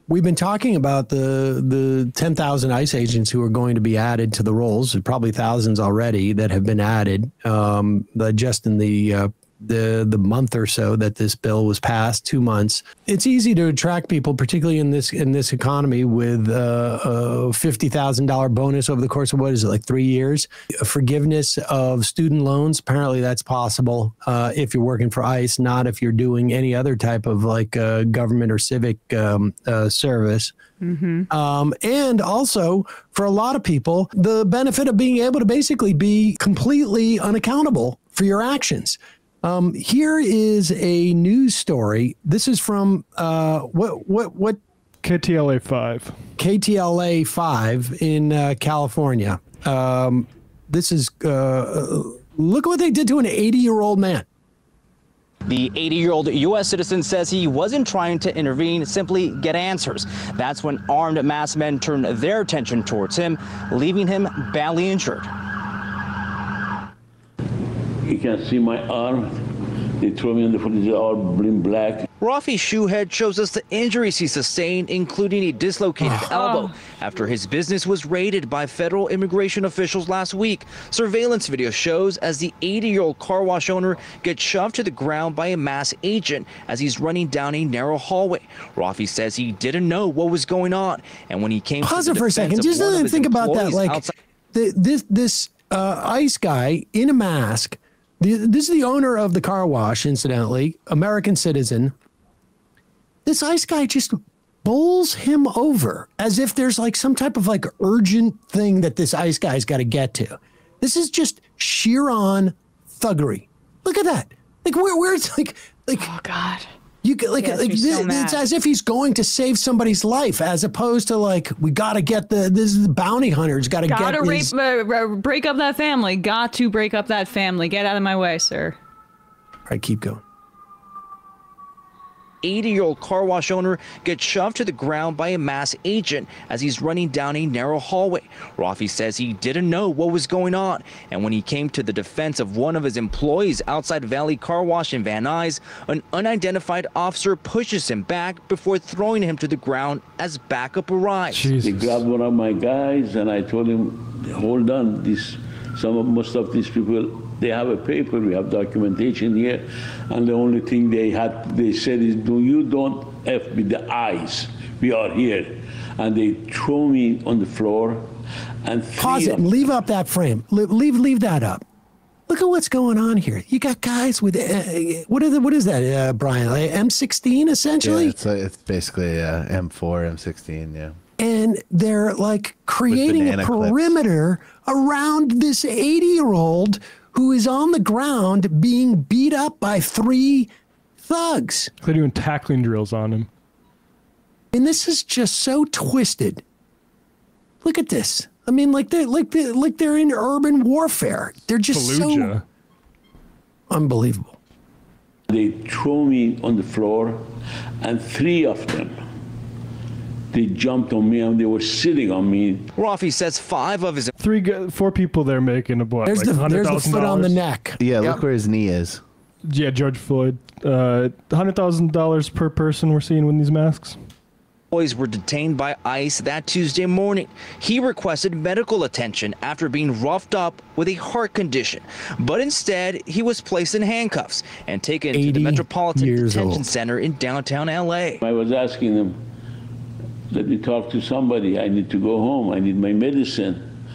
We've been talking about the 10,000 ICE agents who are going to be added to the rolls, probably thousands already that have been added just in the month or so that this bill was passed, 2 months. It's easy to attract people, particularly in this economy, with a $50,000 bonus over the course of, what is it, like 3 years? A forgiveness of student loans. Apparently that's possible if you're working for ICE, not if you're doing any other type of like government or civic service. Mm-hmm. And also, for a lot of people, the benefit of being able to basically be completely unaccountable for your actions. Here is a news story. This is from what? KTLA 5. KTLA 5 in California. This is look what they did to an 80-year-old man. The 80-year-old U.S. citizen says he wasn't trying to intervene, simply get answers. That's when armed masked men turned their attention towards him, leaving him badly injured. You can see my arm. They threw me on the floor. It's all black. Rafi's shoe head shows us the injuries he sustained, including a dislocated elbow after his business was raided by federal immigration officials last week. Surveillance video shows as the 80-year-old car wash owner gets shoved to the ground by a masked agent as he's running down a narrow hallway. Rafi says he didn't know what was going on, and when he came Pause it for a second. Just think about that. Like this ICE guy in a mask. This is the owner of the car wash, incidentally, American citizen. This ICE guy just bowls him over as if there's like some type of like urgent thing that this ICE guy's got to get to. This is just sheer on thuggery. Look at that. Like where it's like oh God. You could it's as if he's going to save somebody's life, as opposed to like, we got to get this is the bounty hunters got to break up that family. Got to break up that family. Get out of my way, sir. All right, keep going. 80-year-old car wash owner gets shoved to the ground by a masked agent as he's running down a narrow hallway. Rafi says he didn't know what was going on, and when he came to the defense of one of his employees outside Valley Car Wash in Van Nuys, an unidentified officer pushes him back before throwing him to the ground as backup arrives. They grabbed one of my guys, and I told him, hold on, most of these people, they have a paper, we have documentation here, and the only thing they said is, you don't F with the eyes, we are here. And they throw me on the floor, and pause it and leave up that frame. Leave that up. Look at what's going on here. You got guys with what is that, Brian? Like M16 essentially. Yeah, it's basically M4, M16, yeah. And they're like creating a perimeter around this 80-year-old who is on the ground being beat up by 3 thugs. They're doing tackling drills on him. And this is just so twisted. Look at this. I mean, like they're in urban warfare. They're just Fallujah. So unbelievable. They throw me on the floor, and 3 of them, they jumped on me and they were sitting on me. Rafi says 5 of his 4 people there making a what? There's the foot on the neck. Yeah, look where his knee is. Yeah, George Floyd. $100,000 per person we're seeing with these masks. Boys were detained by ICE that Tuesday morning. He requested medical attention after being roughed up with a heart condition, but instead he was placed in handcuffs and taken to the Metropolitan Detention Center in downtown LA. I was asking them, let me talk to somebody. I need to go home. I need my medicine.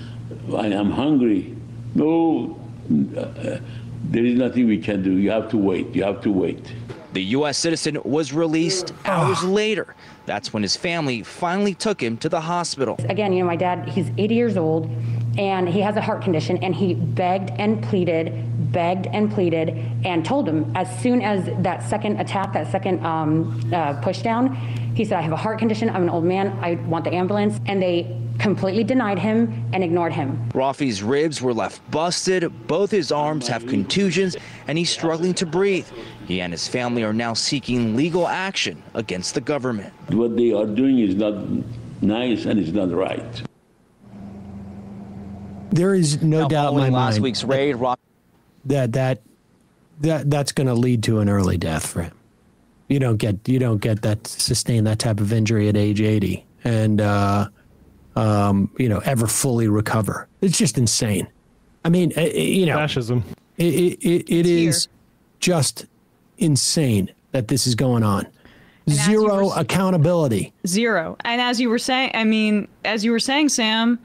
I am hungry. No, there is nothing we can do. You have to wait. You have to wait. The U.S. citizen was released hours later. That's when his family finally took him to the hospital. Again, my dad, he's 80 years old, and he has a heart condition, and he begged and pleaded, and told him as soon as that second attack, that second push down, he said, I have a heart condition, I'm an old man, I want the ambulance, and they completely denied him and ignored him. Rafi's ribs were left busted, both his arms have contusions, and he's struggling to breathe. He and his family are now seeking legal action against the government. What they are doing is not nice and it's not right. There is no doubt in my mind last week's raid, that's going to lead to an early death for him. You don't get that, sustain that type of injury at age 80 and, ever fully recover. It's just insane. I mean, fascism. It is just insane that this is going on. Zero accountability. Zero. And as you were saying, Sam,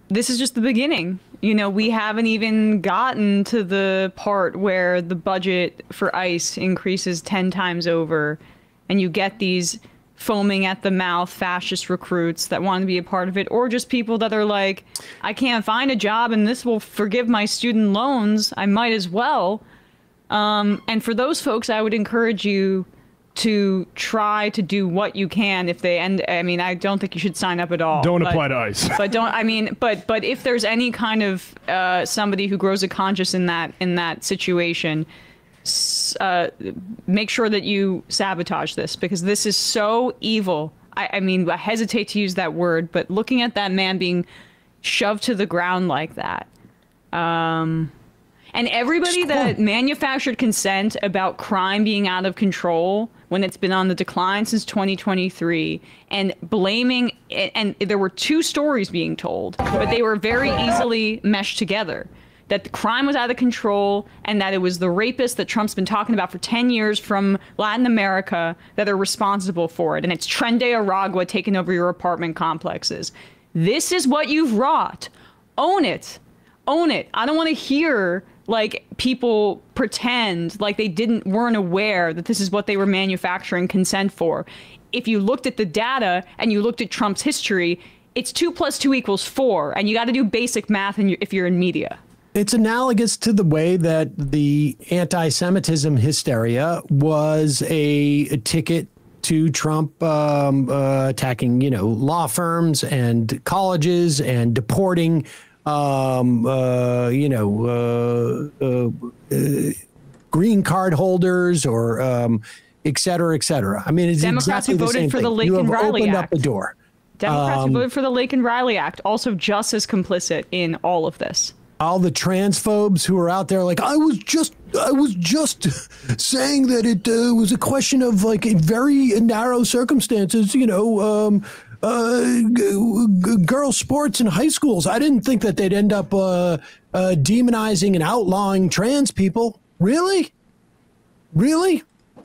this is just the beginning. We haven't even gotten to the part where the budget for ICE increases 10 times over, and you get these foaming at the mouth fascist recruits that want to be a part of it, or just people that are like, I can't find a job and this will forgive my student loans, I might as well. And for those folks, I would encourage you to try to do what you can if they end. I mean, I don't think you should sign up at all. Don't apply to ICE. But if there's any kind of somebody who grows a conscience in that situation, make sure that you sabotage this, because this is so evil. I mean, I hesitate to use that word, but looking at that man being shoved to the ground like that, and everybody that manufactured consent about crime being out of control when it's been on the decline since 2023, and blaming, and there were two stories being told, but they were very easily meshed together. That the crime was out of control and that it was the rapists that Trump's been talking about for 10 years from Latin America that are responsible for it. And it's Tren de Aragua taking over your apartment complexes. This is what you've wrought. Own it. Own it. I don't want to hear like people pretend like they weren't aware that this is what they were manufacturing consent for. If you looked at the data and you looked at Trump's history, it's 2 + 2 = 4. And you got to do basic math if you're in media. It's analogous to the way that the anti-Semitism hysteria was a ticket to Trump attacking, law firms and colleges and deporting, green card holders or et cetera, et cetera. I mean, it's Democrats exactly who voted for the thing. You have Laken-Riley opened Act. up the door. Democrats who voted for the Laken-Riley Act, also just as complicit in all of this. All the transphobes who are out there like, I was just saying that it was a question of like in very narrow circumstances, girls' sports in high schools. I didn't think that they'd end up demonizing and outlawing trans people. Really?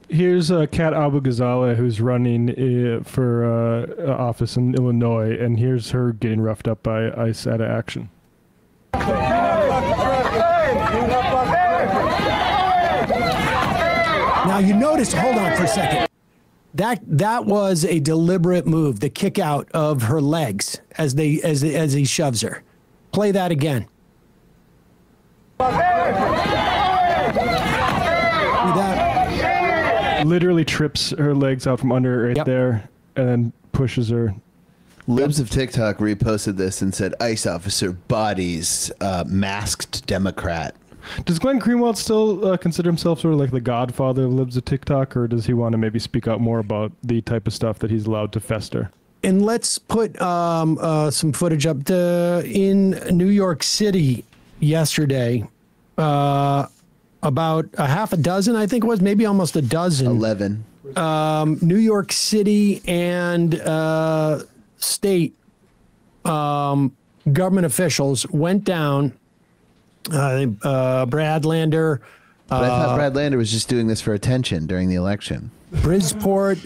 Here's Kat Abu Ghazaleh, who's running for office in Illinois, and here's her getting roughed up by ICE out of action. Now you notice, hold on for a second. That was a deliberate move, the kick out of her legs as he shoves her. Play that again. That literally trips her legs out from under right there and then pushes her. Libs of TikTok reposted this and said, ICE officer bodies masked Democrat. Does Glenn Greenwald still consider himself sort of like the godfather of Libs of TikTok, or does he want to maybe speak out more about the type of stuff that he's allowed to fester? And let's put some footage up in New York City yesterday. About a half a dozen, I think it was, maybe almost a dozen. 11. New York City and state government officials went down. Brad Lander. But I thought Brad Lander was just doing this for attention during the election. Bridgeport,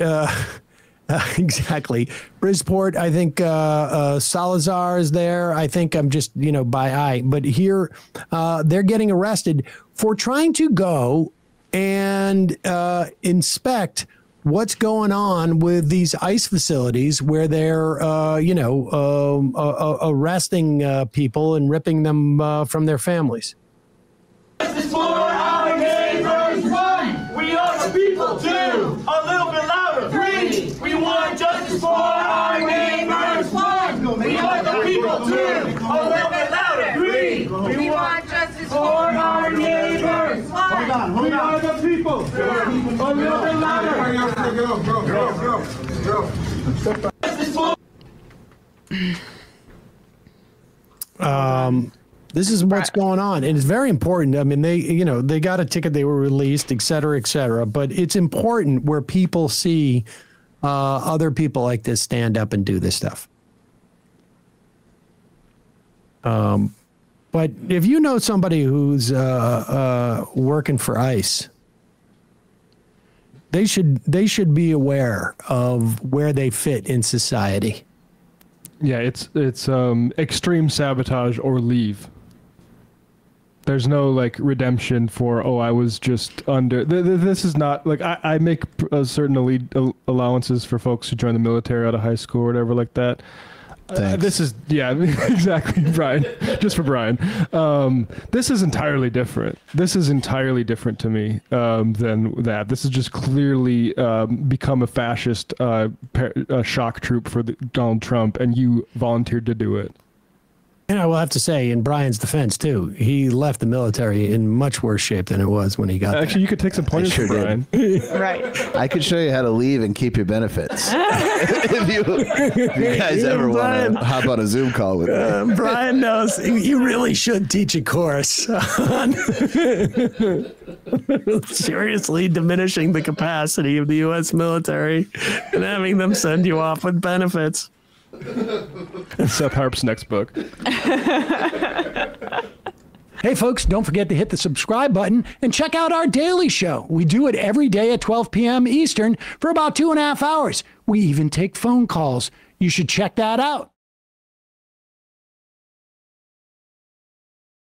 exactly. Bridgeport, I think Salazar is there. I think I'm just, by eye. But here, they're getting arrested for trying to go and inspect what's going on with these ICE facilities where they're, arresting people and ripping them from their families. Justice for our neighbors. 1. We are the people. 2. A little bit louder. 3. We want justice for our neighbors. 1. We are the people. 2. A little bit louder. 3. We want justice for our neighbors. 1. We are the people. 2. A little bit louder. Go. Justice for This is what's going on. And it's very important. I mean, they got a ticket, they were released, et cetera, but it's important where people see other people like this stand up and do this stuff. But if you know somebody who's working for ICE, they should be aware of where they fit in society. Yeah, it's extreme sabotage or leave. There's no like redemption for, oh, I was just under. This is not like I make certain allowances for folks who join the military out of high school or whatever like that. This is, yeah, exactly, Brian. Just for Brian. This is entirely different. This is entirely different to me than that. This has just clearly become a fascist shock troop for Donald Trump, and you volunteered to do it. And I will have to say, in Brian's defense, too, he left the military in much worse shape than it was when he got there. Actually, you could take some pointers from Brian. Right. I could show you how to leave and keep your benefits. if you guys ever want to hop on a Zoom call with me. Brian knows you really should teach a course on seriously diminishing the capacity of the U.S. military and having them send you off with benefits. Seth Harp's next book. Hey, folks, don't forget to hit the subscribe button and check out our daily show. We do it every day at 12 p.m. Eastern for about 2.5 hours. We even take phone calls. You should check that out.